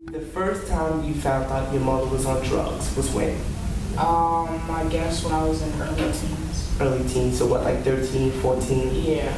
The first time you found out your mother was on drugs was when? I guess when I was in early teens. Early teens, so what, like 13, 14? Yeah,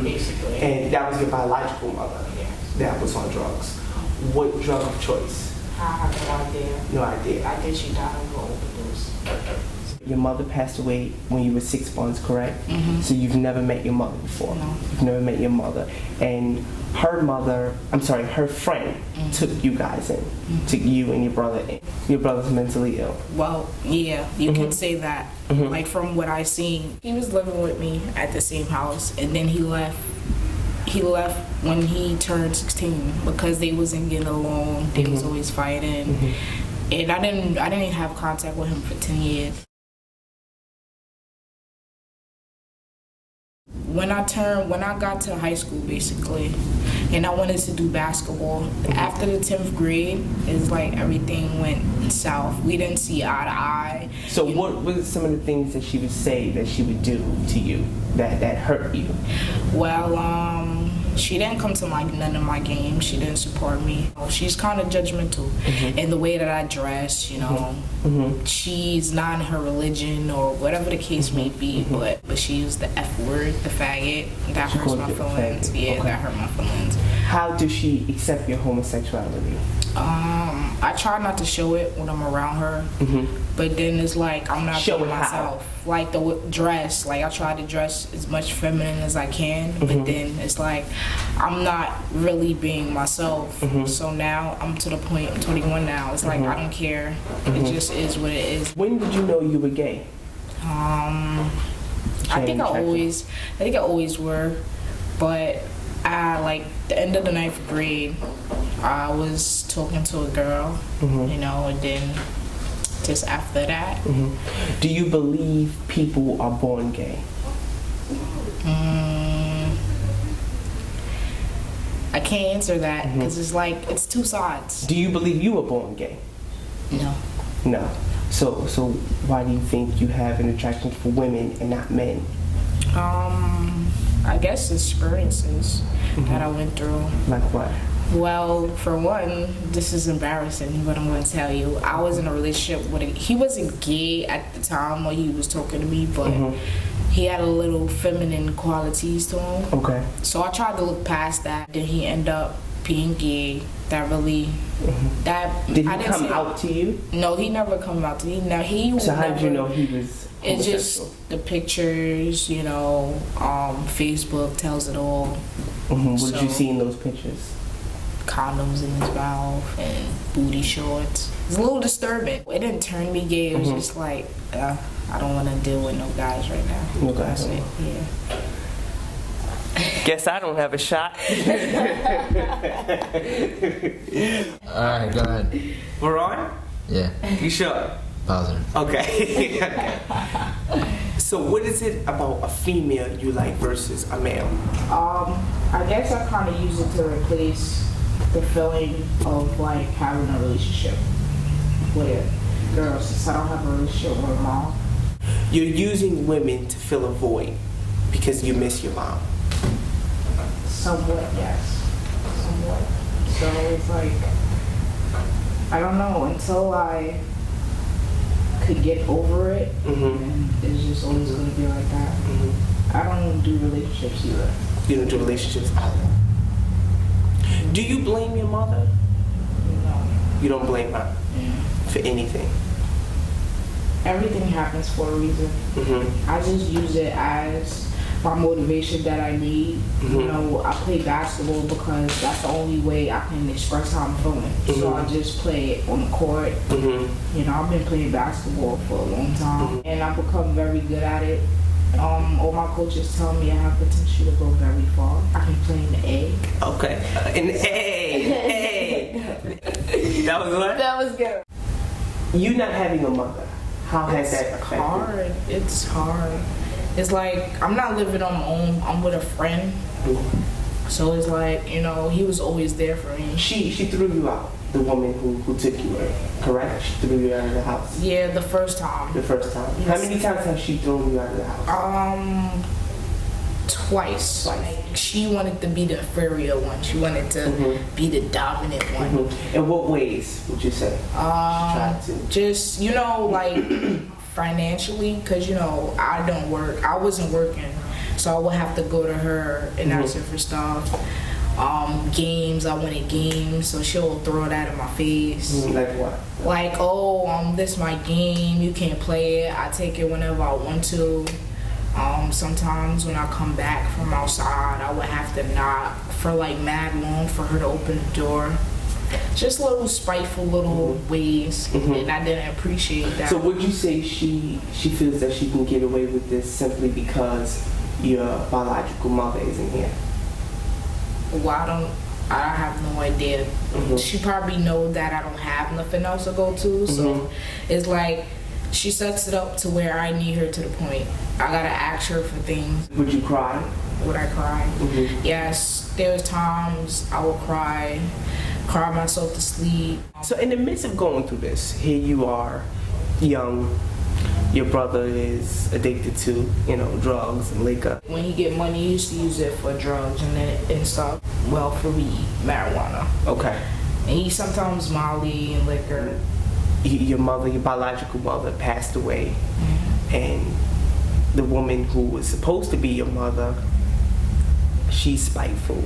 basically. And that was your biological mother Yeah. that was on drugs. What drug of choice? I have no idea. No idea. I think she died of an overdose. Your mother passed away when you were 6 months, correct? Mm-hmm. So you've never met your mother before? No. You've never met your mother. And her friend took you guys in, took you and your brother in. Your brother's mentally ill. Well, yeah, you can say that. Like from what I seen, he was living with me at the same house, and then he left. He left when he turned 16 because they wasn't getting along. They was always fighting, and I didn't have contact with him for 10 years. When I got to high school, basically, and I wanted to do basketball, after the 10th grade, it's like everything went south. We didn't see eye to eye. So what were some of the things that she would say that she would do to you that hurt you? Well, she didn't come to none of my games. She didn't support me. She's kind of judgmental in the way that I dress, you know. She's not in her religion or whatever the case may be, but she used the F word, the faggot. That hurts my feelings. Yeah, that hurt my feelings. How does she accept your homosexuality? I try not to show it when I'm around her, but then it's like I'm not being myself. Like the dress, like I try to dress as much feminine as I can, but then it's like I'm not really being myself. So now I'm to the point, I'm 21 now, it's like I don't care. It just is what it is. When did you know you were gay? I think I always were, but like the end of the 9th grade, I was talking to a girl, you know, and then just after that. Do you believe people are born gay? I can't answer that because it's like, it's two sides. Do you believe you were born gay? No. No. So why do you think you have an attraction for women and not men? I guess experiences that I went through. Like what? Well, for one, this is embarrassing, but I'm going to tell you. I was in a relationship with he wasn't gay at the time when he was talking to me, but he had a little feminine qualities to him. Okay. So I tried to look past that. Then he ended up being gay. That really, Did he come out to you? No, he never come out to me. No, So how did you know he was homosexual? It's just the pictures, you know, Facebook tells it all. What did you see in those pictures? Condoms in his mouth and booty shorts. It's a little disturbing. It didn't turn me gay. It was just like, I don't want to deal with no guys right now. No guys? That's it, yeah. Guess I don't have a shot. Alright, go ahead. We're on? Yeah. You sure? Positive. Okay. Okay. So what is it about a female you like versus a male? I guess I kind of use it to replace the feeling of like having a relationship with a girl since I don't have a relationship with my mom. You're using women to fill a void because you miss your mom. Somewhat, yes. Somewhat. So it's like, I don't know, until I could get over it, and it's just always going to be like that. I don't do relationships either. You don't do relationships either? Do you blame your mother? No. You don't blame her for anything? Everything happens for a reason. I just use it as my motivation that I need. You know, I play basketball because that's the only way I can express how I'm feeling. So I just play it on the court. You know, I've been playing basketball for a long time, and I've become very good at it. All my coaches tell me I have potential to go very far. I can play in the A. Okay. In the A. That was what? That was good. You not having a mother, how has that affected? Hard. It's hard. It's like, I'm not living on my own. I'm with a friend. So it's like, you know, he was always there for me. She threw you out, the woman who took you in, correct? She threw you out of the house. Yeah, the first time. The first time. Yes. How many times has she thrown you out of the house? Twice. Like, she wanted to be the inferior one. She wanted to be the dominant one. In what ways would you say? She tried to. Just, like financially, because, I don't work. I wasn't working. So I would have to go to her and ask her for stuff. Games, I wanted games, so she'll throw that in my face. Like what? Like, oh, this my game, you can't play it. I take it whenever I want to. Sometimes when I come back from outside, I would have to knock for like mad long for her to open the door. Just little spiteful little ways, and I didn't appreciate that. So would you say she feels that she can get away with this simply because your biological mother isn't here? Well, I have no idea. She probably knows that I don't have nothing else to go to, so it's like she sets it up to where I need her to the point. I gotta ask her for things. Would you cry? Would I cry? Yes, there's times I will cry myself to sleep. So in the midst of going through this, here you are, young. Your brother is addicted to, drugs and liquor. When he get money, he used to use it for drugs and stuff. Well, for weed, marijuana. Okay. And he sometimes Molly and liquor. Your biological mother, passed away, and the woman who was supposed to be your mother, she's spiteful.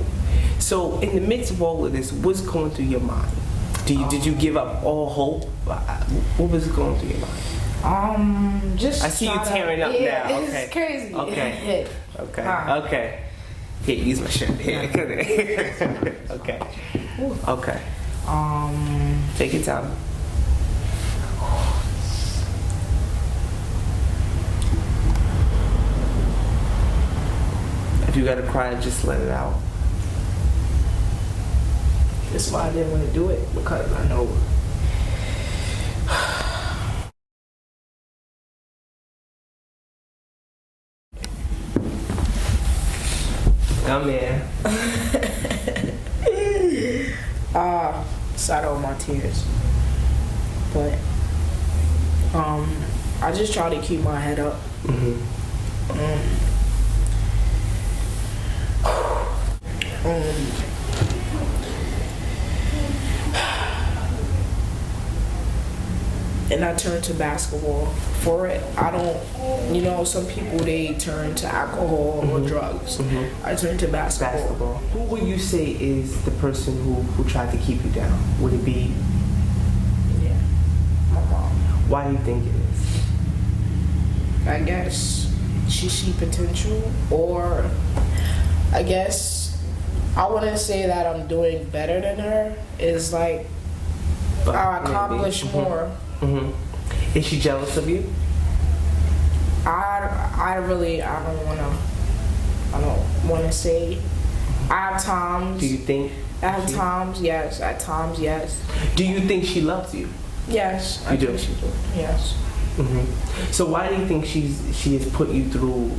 So in the midst of all of this, what's going through your mind? Did you give up all hope? What was going through your mind? Just I see you tearing up now. Okay. It's crazy. Okay. Okay. Here, use my shirt. Here. Okay. Okay. Take your time. If you gotta cry, just let it out. That's why I didn't want to do it, because I know. I'm here. Settle my tears. But I just try to keep my head up. And I turned to basketball for it. I don't, some people, they turn to alcohol or drugs. I turned to basketball. Who would you say is the person who tried to keep you down? Would it be? Yeah, my mom. Why do you think it is? I guess she see potential, or I guess I wouldn't say that I'm doing better than her. It's like I accomplish more. Is she jealous of you? I don't wanna say. I have times. Do you think? At times, yes. At times, yes. Do you think she loves you? Yes. You do? I think she do. Yes. So why do you think she has put you through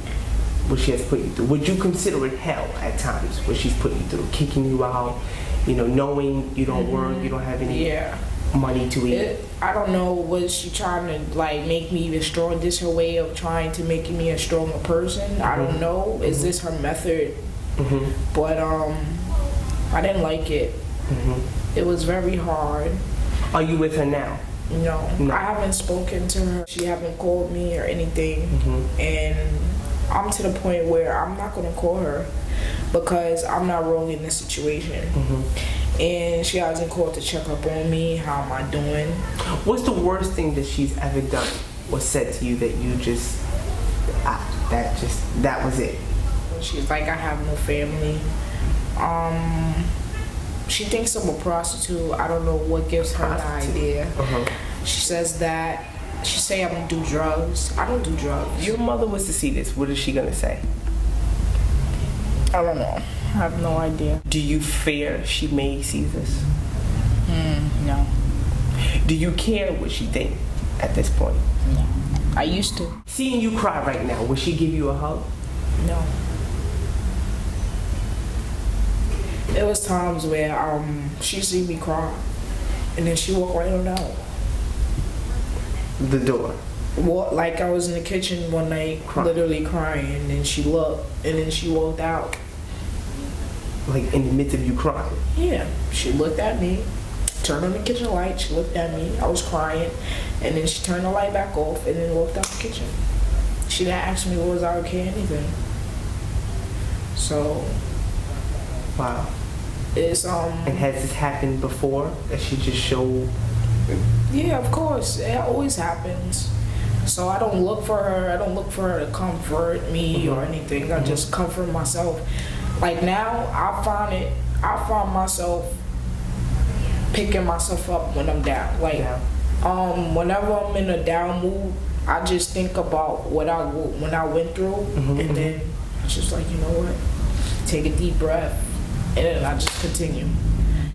what she has put you through? Would you consider it hell at times what she's put you through, kicking you out, knowing you don't work, you don't have any money to eat? I don't know. Was she trying to make me even strong? This her way of trying to make me a stronger person? I don't know. Is this her method? But I didn't like it. It was very hard. Are you with her now? No, I haven't spoken to her. She haven't called me or anything, and I'm to the point where I'm not gonna call her because I'm not wrong in this situation. And she hasn't called to check up on me. How am I doing? What's the worst thing that she's ever done or said to you that you just that was it? She's like, I have no family. She thinks I'm a prostitute. I don't know what gives her the idea. She says that. She say I don't do drugs. I don't do drugs. Your mother was to see this. What is she gonna say? I don't know. I have no idea. Do you fear she may see this? No. Do you care what she think at this point? No. I used to. Seeing you cry right now, would she give you a hug? No. There was times where she see me cry, and then she walk right on out. The door. Like I was in the kitchen one night, literally crying, and then she looked, and then she walked out. Like in the midst of you crying? Yeah, she looked at me, turned on the kitchen light, she looked at me, I was crying, and then she turned the light back off and then walked out the kitchen. She didn't ask me was I okay, anything. So, Wow. it's And has this happened before? That she just showed? yeah, of course, it always happens. So I don't look for her. I don't look for her to comfort me or anything. I just comfort myself. Like now, I find myself picking myself up when I'm down. Like, whenever I'm in a down mood, I just think about when I went through, and then it's just like, you know what? Take a deep breath, and then I just continue.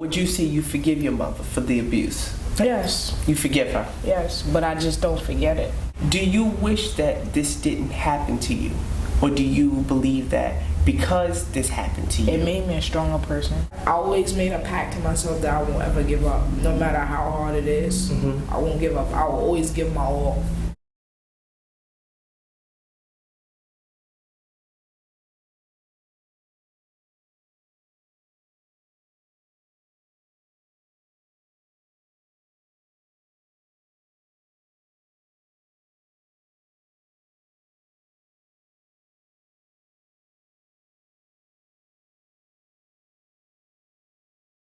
Would you say you forgive your mother for the abuse? Yes, You forgive her? yes, but I just don't forget it. Do you wish that this didn't happen to you? Or do you believe that because this happened to you? It made me a stronger person. I always made a pact to myself that I won't ever give up. No matter how hard it is, I won't give up. I will always give my all.